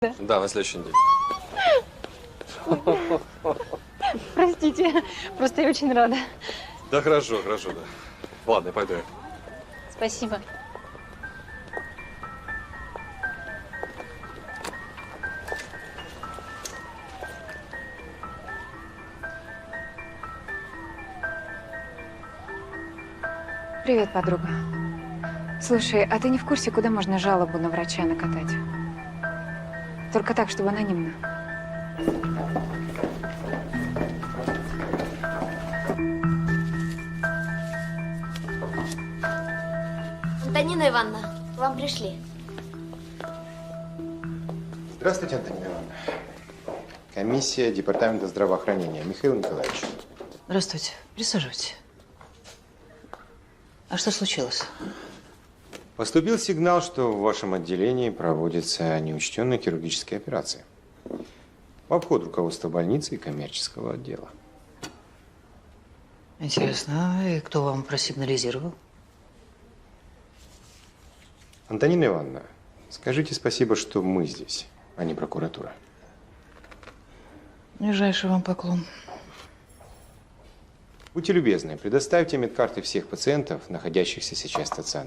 Да, на следующей неделе. Простите, просто я очень рада. Да хорошо, хорошо, да. Ладно, пойду я. Спасибо. Привет, подруга. Слушай, а ты не в курсе, куда можно жалобу на врача накатать? Только так, чтобы анонимно. Антонина Ивановна, к вам пришли. Здравствуйте, Антонина Ивановна. Комиссия Департамента здравоохранения. Михаил Николаевич. Здравствуйте. Присаживайтесь. А что случилось? Поступил сигнал, что в вашем отделении проводятся неучтенные хирургические операции. В обход руководства больницы и коммерческого отдела. Интересно, и кто вам просигнализировал? Антонина Ивановна, скажите спасибо, что мы здесь, а не прокуратура. Нижайший вам поклон. Будьте любезны, предоставьте медкарты всех пациентов, находящихся сейчас в стационаре.